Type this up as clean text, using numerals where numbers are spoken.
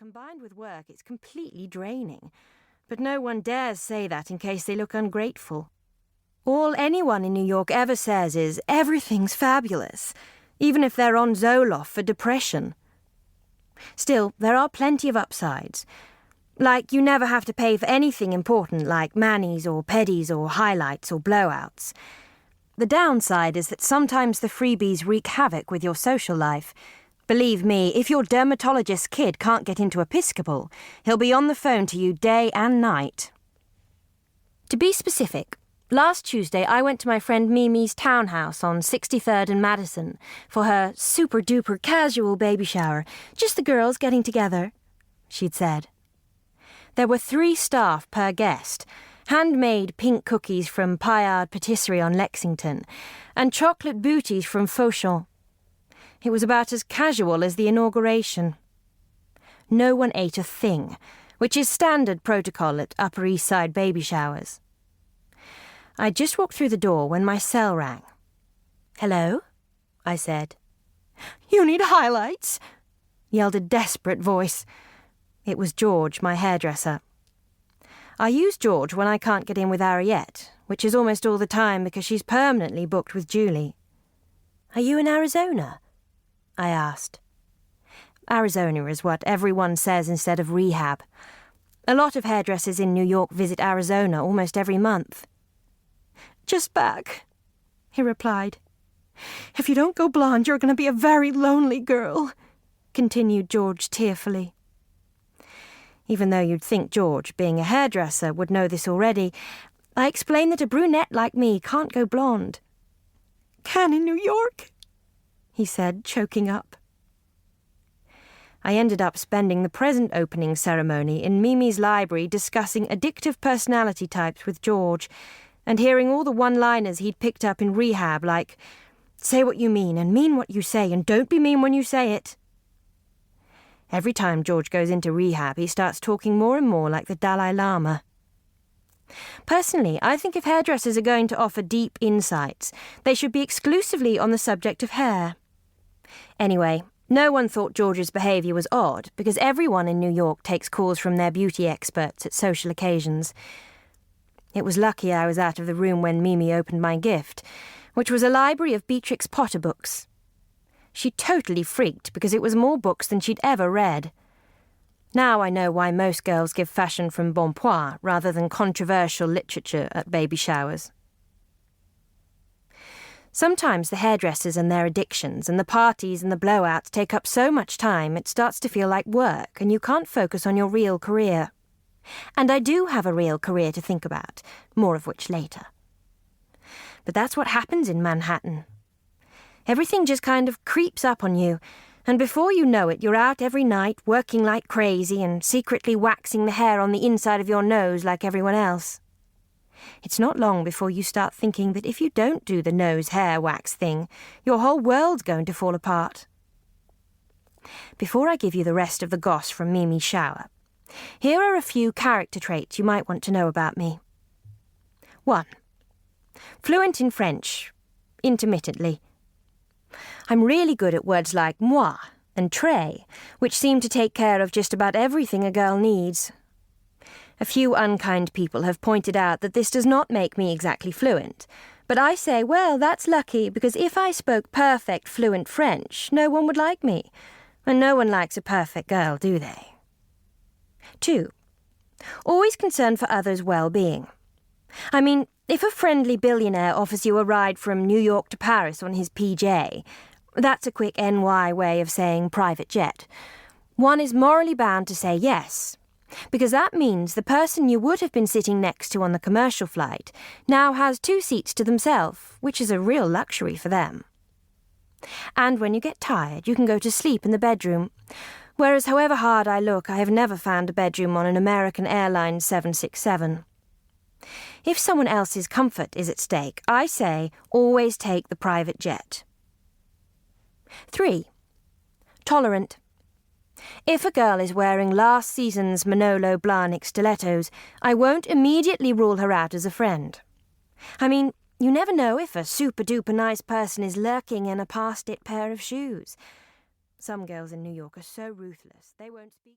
combined with work, it's completely draining. But no one dares say that in case they look ungrateful. All anyone in New York ever says is, everything's fabulous, even if they're on Zoloft for depression. Still, there are plenty of upsides. Like, you never have to pay for anything important like manis or pedis or highlights or blowouts. The downside is that sometimes the freebies wreak havoc with your social life. Believe me, if your dermatologist's kid can't get into Episcopal, he'll be on the phone to you day and night. To be specific, last Tuesday I went to my friend Mimi's townhouse on 63rd and Madison for her super-duper casual baby shower, just the girls getting together, she'd said. There were 3 staff per guest, handmade pink cookies from Paillard Patisserie on Lexington, and chocolate booties from Fauchon. It was about as casual as the inauguration. No one ate a thing, which is standard protocol at Upper East Side baby showers. I just walked through the door when my cell rang. "Hello?" I said. "You need highlights?" yelled a desperate voice. It was George, my hairdresser. I use George when I can't get in with Ariette, which is almost all the time because she's permanently booked with Julie. "Are you in Arizona?" I asked. Arizona is what everyone says instead of rehab. A lot of hairdressers in New York visit Arizona almost every month. "Just back," he replied. "If you don't go blonde, you're going to be a very lonely girl," continued George tearfully. Even though you'd think George, being a hairdresser, would know this already, I explained that a brunette like me can't go blonde. "Can in New York," he said, choking up. I ended up spending the present opening ceremony in Mimi's library discussing addictive personality types with George and hearing all the one-liners he'd picked up in rehab like, "Say what you mean and mean what you say and don't be mean when you say it." Every time George goes into rehab, he starts talking more and more like the Dalai Lama. Personally, I think if hairdressers are going to offer deep insights, they should be exclusively on the subject of hair. Anyway, no one thought George's behaviour was odd because everyone in New York takes calls from their beauty experts at social occasions. It was lucky I was out of the room when Mimi opened my gift, which was a library of Beatrix Potter books. She totally freaked because it was more books than she'd ever read. Now I know why most girls give fashion from Bonpoint rather than controversial literature at baby showers. Sometimes the hairdressers and their addictions and the parties and the blowouts take up so much time it starts to feel like work and you can't focus on your real career. And I do have a real career to think about, more of which later. But that's what happens in Manhattan. Everything just kind of creeps up on you, and before you know it, you're out every night working like crazy and secretly waxing the hair on the inside of your nose like everyone else. It's not long before you start thinking that if you don't do the nose hair wax thing, your whole world's going to fall apart. Before I give you the rest of the goss from Mimi's shower, here are a few character traits you might want to know about me. 1. Fluent in French, intermittently. I'm really good at words like moi and très, which seem to take care of just about everything a girl needs. A few unkind people have pointed out that this does not make me exactly fluent, but I say, well, that's lucky, because if I spoke perfect fluent French, no one would like me, and no one likes a perfect girl, do they? 2. Always concerned for others' well-being. I mean, if a friendly billionaire offers you a ride from New York to Paris on his PJ, that's a quick NY way of saying private jet, one is morally bound to say yes, because that means the person you would have been sitting next to on the commercial flight now has 2 seats to themselves, which is a real luxury for them. And when you get tired, you can go to sleep in the bedroom, whereas however hard I look, I have never found a bedroom on an American Airlines 767. If someone else's comfort is at stake, I say always take the private jet. 3. Tolerant. If a girl is wearing last season's Manolo Blahnik stilettos, I won't immediately rule her out as a friend. I mean, you never know if a super-duper nice person is lurking in a past-it pair of shoes. Some girls in New York are so ruthless, they won't speak...